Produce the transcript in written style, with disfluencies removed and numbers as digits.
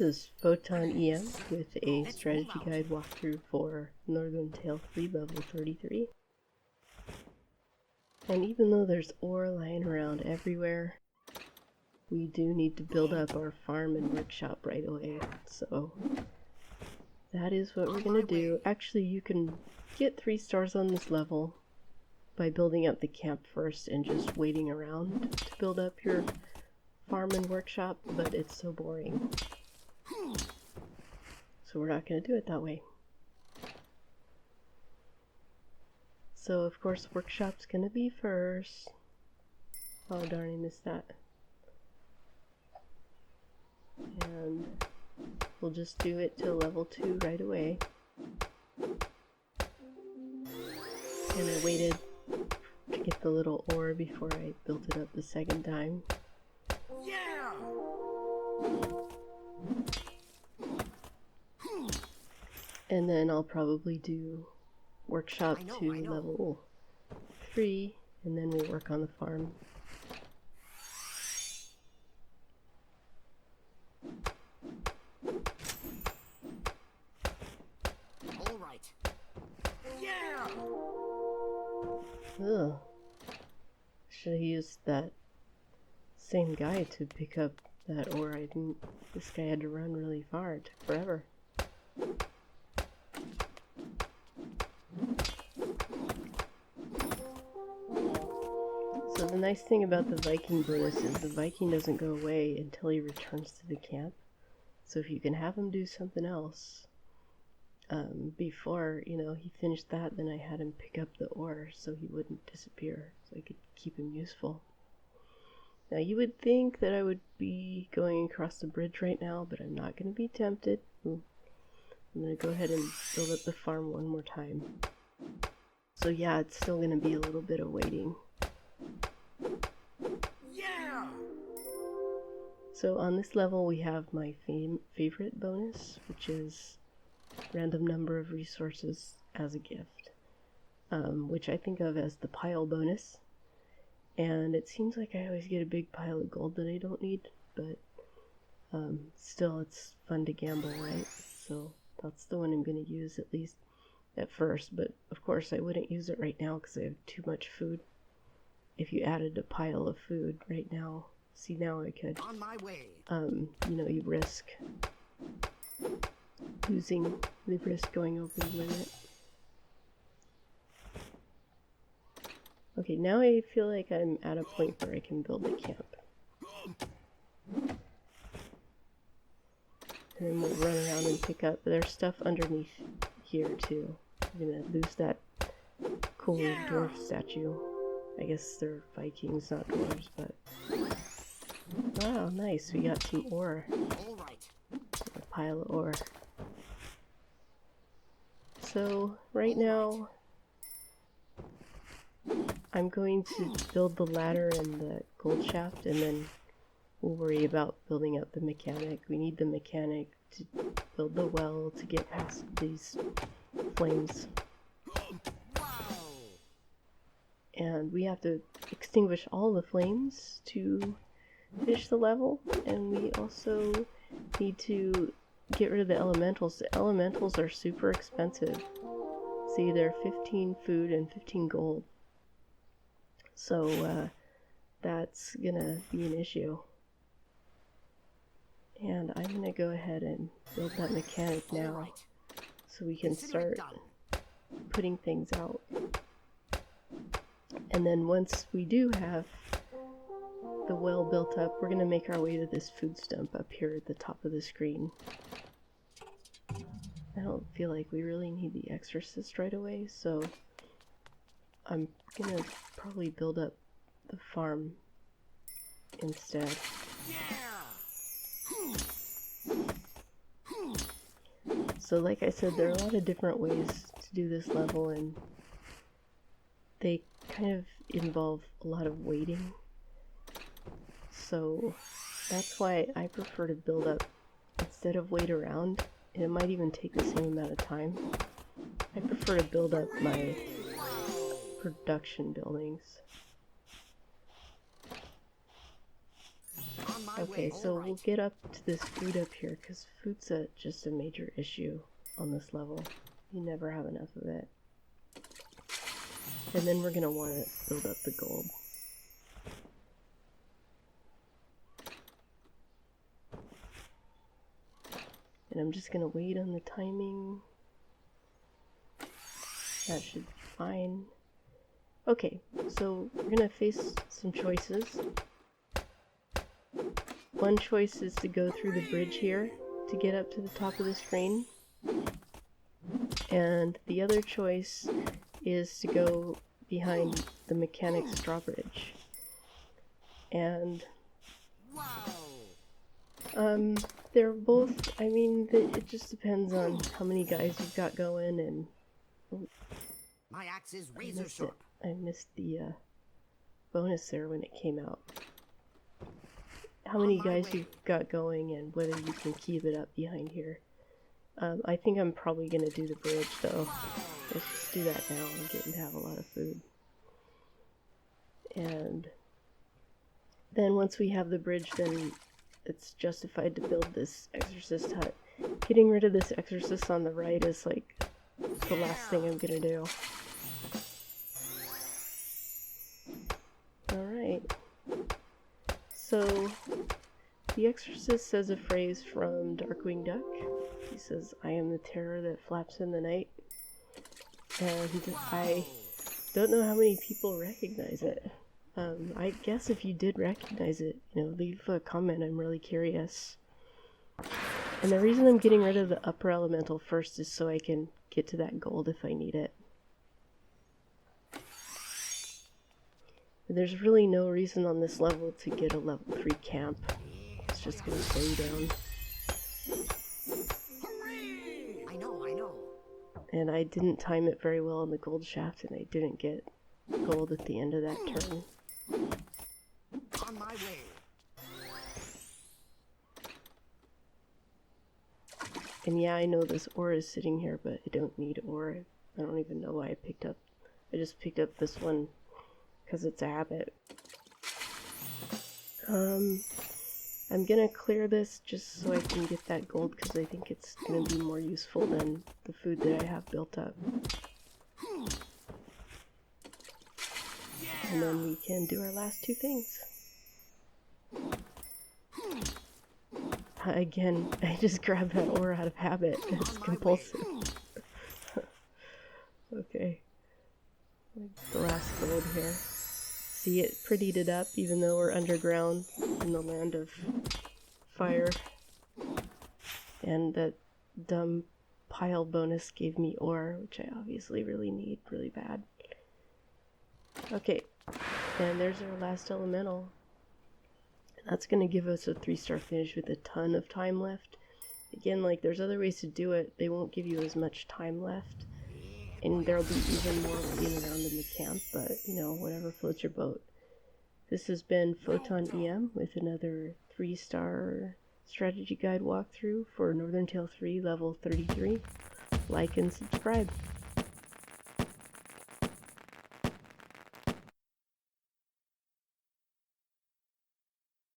This is Photon EM with a strategy guide walkthrough for Northern Tale 3 level 33. And even though there's ore lying around everywhere, we do need to build up our farm and workshop right away. So that is what we're going to do. Actually, you can get 3 stars on this level by building up the camp first and just waiting around to build up your farm and workshop, but it's so boring. So we're not going to do it that way. So of course workshop's going to be first. Oh darn, I missed that. And we'll just do it till level 2 right away. And I waited to get the little ore before I built it up the second time. Yeah! And then I'll probably do workshop to level 3, and then we'll work on the farm. All right. Yeah. Ugh. Should have used that same guy to pick up that ore. I didn't. This guy had to run really far. It took forever. So the nice thing about the Viking bonus is the Viking doesn't go away until he returns to the camp. So if you can have him do something else before, you know, he finished that, then I had him pick up the ore so he wouldn't disappear, so I could keep him useful. Now you would think that I would be going across the bridge right now, but I'm not going to be tempted. I'm going to go ahead and build up the farm one more time. So yeah, it's still going to be a little bit of waiting. Yeah. So on this level we have my favorite bonus, which is random number of resources as a gift, which I think of as the pile bonus. And it seems like I always get a big pile of gold that I don't need, but still it's fun to gamble, right? So that's the one I'm going to use, at least at first, but of course I wouldn't use it right now because I have too much food. If you added a pile of food right now, see, now I could, On my way. you know, you risk losing, the risk going over the limit. Okay, now I feel like I'm at a point where I can build a camp. And then we'll run around and pick up. There's stuff underneath here too. I'm gonna lose that cool dwarf statue. I guess they're Vikings, not dwarves, but... Wow, nice, we got some ore. All right. A pile of ore. So, right now, I'm going to build the ladder and the gold shaft, and then we'll worry about building up the mechanic. We need the mechanic to build the well to get past these flames. And we have to extinguish all the flames to finish the level, and we also need to get rid of the elementals. The elementals are super expensive. See, they're 15 food and 15 gold. So that's gonna be an issue. And I'm gonna go ahead and build that mechanic now so we can start putting things out. And then once we do have the well built up, we're going to make our way to this food stump up here at the top of the screen. I don't feel like we really need the exorcist right away, so I'm going to probably build up the farm instead. So like I said, there are a lot of different ways to do this level, and they kind of involve a lot of waiting. So that's why I prefer to build up instead of wait around. And it might even take the same amount of time. I prefer to build up my production buildings. On On my Okay, way. so All we'll right. get up to this food up here, because food's just a major issue on this level. You never have enough of it. And then we're going to want to build up the gold. And I'm just going to wait on the timing. That should be fine. Okay, so we're going to face some choices. One choice is to go through the bridge here to get up to the top of the screen. And the other choice is to go behind the Mechanics drawbridge. And Wow. they're both, I mean, it just depends on how many guys you've got going, and My axe is I razor missed it. sharp. I missed the bonus there when it came out. How many On my guys way. you've got going and whether you can keep it up behind here. I think I'm probably going to do the bridge though. Let's just do that now. I'm getting to have a lot of food. And then once we have the bridge, then it's justified to build this exorcist hut. Getting rid of this exorcist on the right is like the last thing I'm gonna do. Alright. So, the exorcist says a phrase from Darkwing Duck. He says, "I am the terror that flaps in the night." And I don't know how many people recognize it. I guess if you did recognize it, you know, leave a comment. I'm really curious. And the reason I'm getting rid of the upper elemental first is so I can get to that gold if I need it. There's really no reason on this level to get a level 3 camp. It's just gonna slow you down. Hooray! I know. And I didn't time it very well on the gold shaft, and I didn't get gold at the end of that turn. On my way. And yeah, I know this ore is sitting here, but I don't need ore. I don't even know why I picked up. I just picked up this one because it's a habit. I'm gonna clear this just so I can get that gold, because I think it's gonna be more useful than the food that I have built up. And then we can do our last two things. Again, I just grabbed that ore out of habit. It's compulsive. Okay. The last gold here. See, it prettied it up even though we're underground in the land of fire. And that dumb pile bonus gave me ore, which I obviously really need really bad. Okay, and there's our last elemental. That's going to give us a 3-star finish with a ton of time left. Again, like, there's other ways to do it. They won't give you as much time left. And there'll be even more waiting around in the camp, but, you know, whatever floats your boat. This has been Photon EM with another 3-star strategy guide walkthrough for Northern Tale 3 level 33. Like and subscribe.